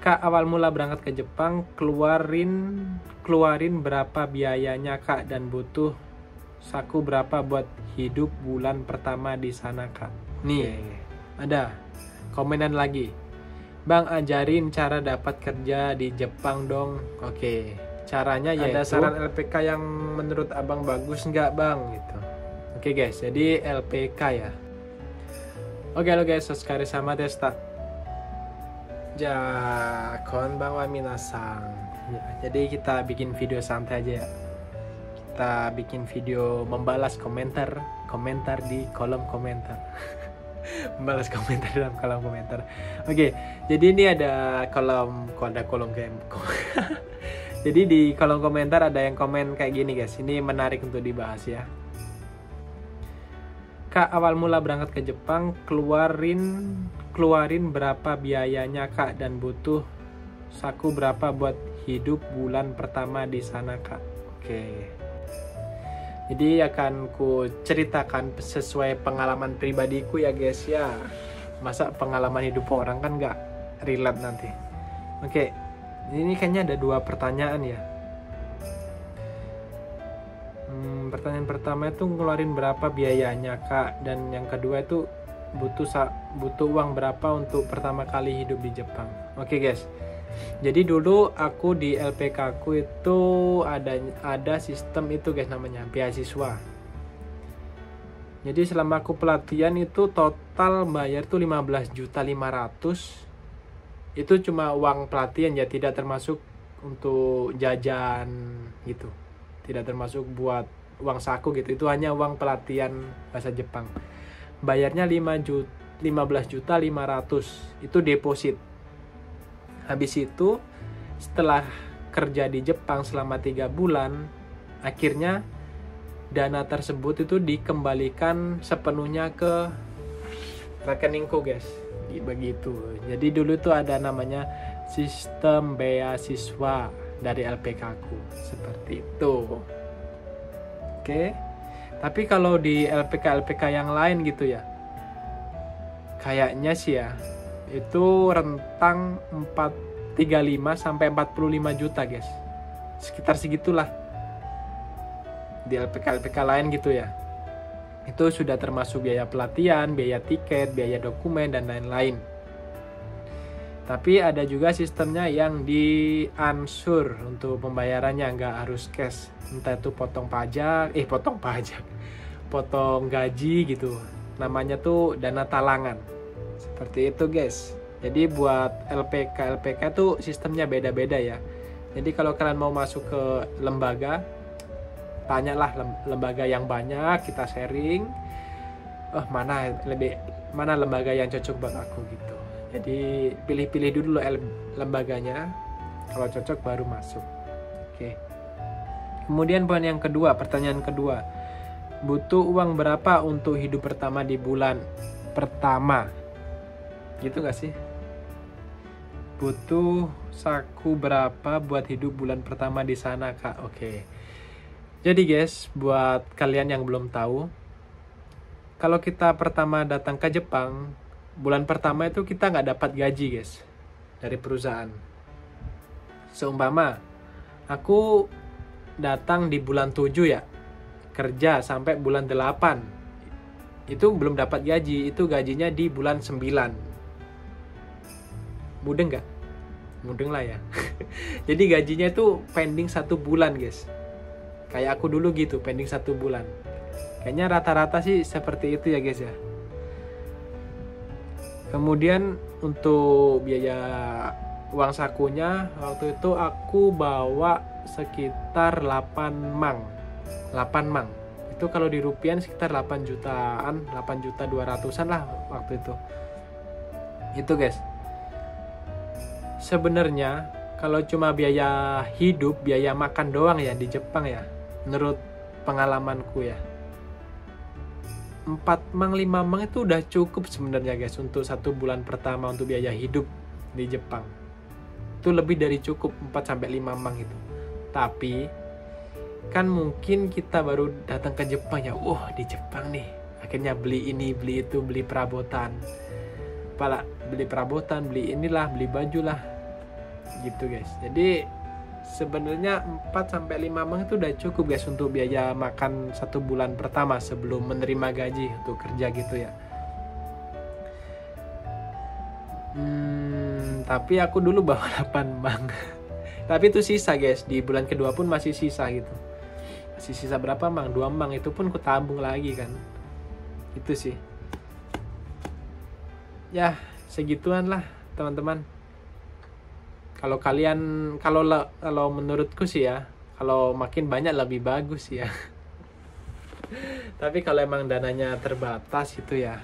Kak, awal mula berangkat ke Jepang, keluarin berapa biayanya Kak, dan butuh saku berapa buat hidup bulan pertama di sana Kak. Nih, ada komenan lagi. Bang, ajarin cara dapat kerja di Jepang dong. Oke, caranya yaitu ada saran LPK yang menurut abang bagus nggak bang? Gitu. Oke guys, jadi LPK ya. Oke lo guys, subscribe sama Desta. Ja, konbanwa minasang. Ya, jadi kita bikin video santai aja ya. Kita bikin video membalas komentar di kolom komentar. Membalas komentar dalam kolom komentar. Oke, jadi ini ada kolom game. Jadi di kolom komentar ada yang komen kayak gini guys. Ini menarik untuk dibahas ya. Kak, awal mula berangkat ke Jepang, keluarin berapa biayanya Kak, dan butuh saku berapa buat hidup bulan pertama di sana Kak. Oke. Jadi akan ku ceritakan sesuai pengalaman pribadiku ya guys ya. Masa pengalaman hidup orang kan nggak relate nanti. Oke. Ini kayaknya ada 2 pertanyaan ya. Pertanyaan pertama itu ngeluarin berapa biayanya Kak, dan yang kedua itu butuh uang berapa untuk pertama kali hidup di Jepang. Oke guys, jadi dulu aku di LPK aku itu ada sistem itu guys, namanya beasiswa. Jadi selama aku pelatihan itu total bayar tuh 15.500.000. Itu cuma uang pelatihan ya, tidak termasuk untuk jajan gitu, tidak termasuk buat uang saku gitu. Itu hanya uang pelatihan bahasa Jepang. Bayarnya 15.500.000 itu deposit. Habis itu setelah kerja di Jepang selama 3 bulan, akhirnya dana tersebut itu dikembalikan sepenuhnya ke rekeningku guys. Begitu. Jadi dulu tuh ada namanya sistem beasiswa dari LPK aku. Seperti itu. Oke. Tapi kalau di LPK yang lain gitu ya, kayaknya sih ya, itu rentang 35 sampai 45 juta guys. Sekitar segitulah. Di LPK lain gitu ya. Itu sudah termasuk biaya pelatihan, biaya tiket, biaya dokumen, dan lain-lain. Tapi ada juga sistemnya yang diansur untuk pembayarannya, nggak harus cash. Entah itu potong gaji gitu. Namanya tuh dana talangan. Seperti itu guys. Jadi buat LPK tuh sistemnya beda-beda ya. Jadi kalau kalian mau masuk ke lembaga, tanyalah lembaga yang banyak, kita sharing. Mana lembaga yang cocok buat aku gitu. Jadi pilih-pilih dulu lembaganya, kalau cocok baru masuk. Oke. Kemudian pertanyaan kedua, butuh uang berapa untuk hidup pertama di bulan pertama? Gitu gak sih? Butuh saku berapa buat hidup bulan pertama di sana Kak? Oke. Jadi guys, buat kalian yang belum tahu, kalau kita pertama datang ke Jepang, bulan pertama itu kita nggak dapat gaji guys dari perusahaan. Seumpama aku datang di bulan 7 ya, kerja sampai bulan 8, itu belum dapat gaji. Itu gajinya di bulan 9. Mudeng nggak? Mudeng lah ya. Jadi gajinya itu pending 1 bulan guys. Kayak aku dulu gitu, pending 1 bulan. Kayaknya rata-rata sih seperti itu ya guys ya. Kemudian untuk biaya uang sakunya, waktu itu aku bawa sekitar 8 mang. Itu kalau di rupiah sekitar 8 jutaan, 8.200.000-an lah waktu itu. Itu guys. Sebenarnya kalau cuma biaya hidup, biaya makan doang ya di Jepang ya, menurut pengalamanku ya, 4 mang 5 mang itu udah cukup sebenarnya guys untuk 1 bulan pertama untuk biaya hidup di Jepang. Itu lebih dari cukup 4 sampai 5 mang itu. Tapi kan mungkin kita baru datang ke Jepang ya, di Jepang nih, akhirnya beli ini, beli itu, beli perabotan, beli inilah, beli baju lah. gitu guys. Jadi sebenarnya 4-5 mang itu udah cukup guys untuk biaya makan 1 bulan pertama sebelum menerima gaji untuk kerja gitu ya. Tapi aku dulu bawa 8 mang. Tapi itu sisa guys, di bulan kedua pun masih sisa gitu. Masih sisa berapa mang? 2 mang, itu pun ku tabung lagi kan. Itu sih. Ya, segituan lah teman-teman. Kalau kalian, kalau menurutku sih ya, kalau makin banyak lebih bagus ya. Tapi kalau emang dananya terbatas itu ya,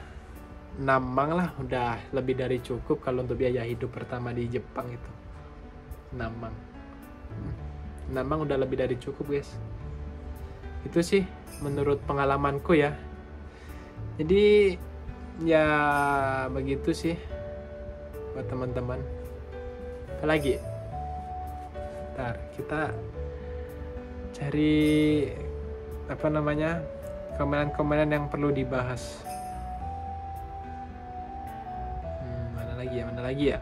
6 mang lah udah lebih dari cukup kalau untuk biaya hidup pertama di Jepang itu. 6 mang. 6 mang udah lebih dari cukup guys. Itu sih menurut pengalamanku ya. Jadi ya begitu sih buat teman-teman. Apalagi? Ntar kita cari komenan-komenan yang perlu dibahas. Mana lagi ya?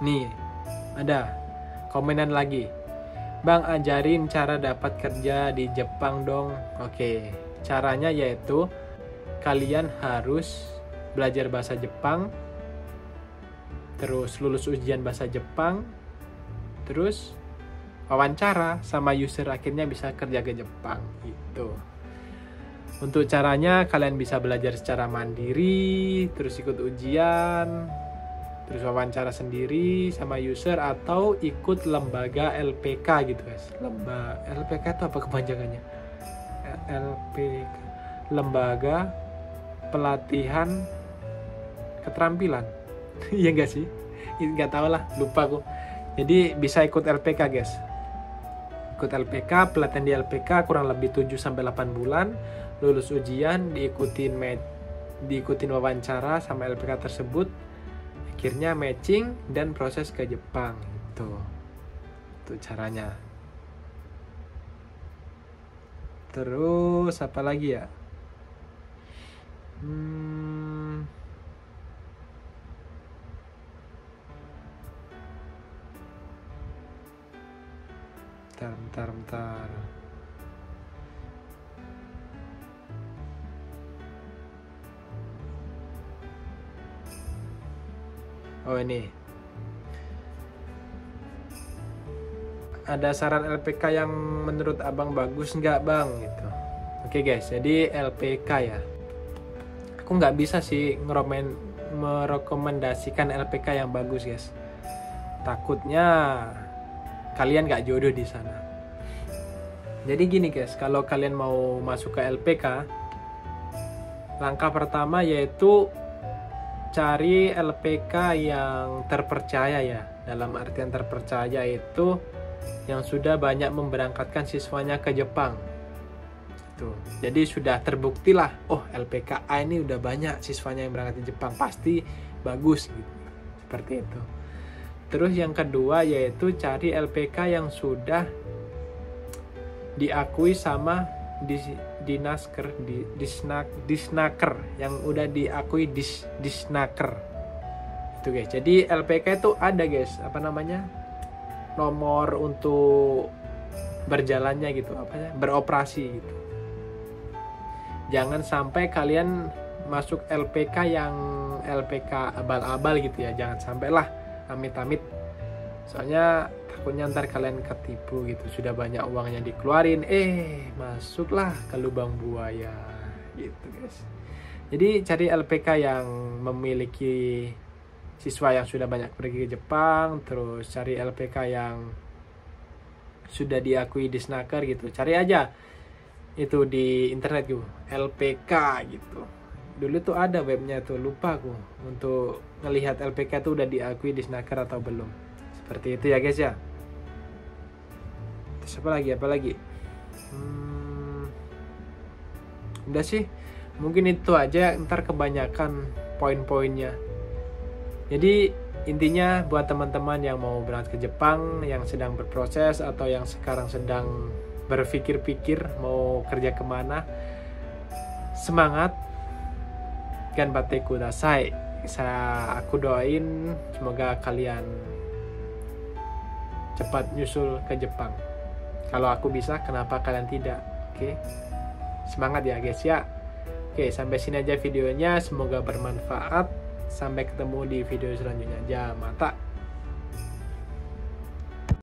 Nih, ada komenan lagi. Bang, ajarin cara dapat kerja di Jepang dong. Oke, caranya yaitu kalian harus belajar bahasa Jepang, terus lulus ujian bahasa Jepang, terus wawancara sama user, akhirnya bisa kerja ke Jepang gitu. Untuk caranya kalian bisa belajar secara mandiri, terus ikut ujian, terus wawancara sendiri sama user, atau ikut lembaga LPK gitu guys. LPK itu apa kepanjangannya? LPK, Lembaga Pelatihan Keterampilan. Iya enggak sih? Enggak tahu lah, lupa aku. Jadi bisa ikut LPK guys. Ikut LPK, pelatihan di LPK kurang lebih 7-8 bulan, lulus ujian, diikutin wawancara sama LPK tersebut, akhirnya matching dan proses ke Jepang itu caranya. Terus apa lagi ya? Bentar. Oh, ini. Ada saran LPK yang menurut abang bagus nggak bang? Gitu. Oke guys, jadi LPK ya. Aku nggak bisa sih merekomendasikan LPK yang bagus guys. Takutnya kalian nggak jodoh di sana. Jadi gini guys, kalau kalian mau masuk ke LPK, langkah pertama yaitu cari LPK yang terpercaya ya. Dalam artian terpercaya itu yang sudah banyak memberangkatkan siswanya ke Jepang. Tuh. Jadi sudah terbukti lah, oh LPK A ini udah banyak siswanya yang berangkat ke Jepang, pasti bagus gitu. Seperti itu. Terus yang kedua yaitu cari LPK yang sudah diakui sama Disnaker, yang udah diakui Disnaker. Itu guys. Jadi LPK itu ada guys, nomor untuk berjalannya gitu, beroperasi gitu. Jangan sampai kalian masuk LPK yang LPK abal-abal gitu ya, jangan sampai lah, amit-amit. Soalnya takutnya ntar kalian ketipu gitu, sudah banyak uangnya dikeluarin, masuklah ke lubang buaya gitu guys. Jadi cari LPK yang memiliki siswa yang sudah banyak pergi ke Jepang, terus cari LPK yang sudah diakui Disnaker gitu. Cari aja itu di internet gitu, LPK gitu. Dulu tuh ada webnya tuh, lupa aku untuk ngelihat LPK tuh udah diakui Disnaker atau belum. Seperti itu ya guys ya. Terus apa lagi? Udah sih, mungkin itu aja, ntar kebanyakan poin-poinnya. Jadi intinya buat teman-teman yang mau berangkat ke Jepang, yang sedang berproses atau yang sekarang sedang berpikir-pikir mau kerja kemana, semangat, ganbatte kudasai aku doain semoga kalian cepat nyusul ke Jepang. Kalau aku bisa, kenapa kalian tidak? Oke. Semangat ya guys ya. Oke, sampai sini aja videonya. Semoga bermanfaat. Sampai ketemu di video selanjutnya. Mata.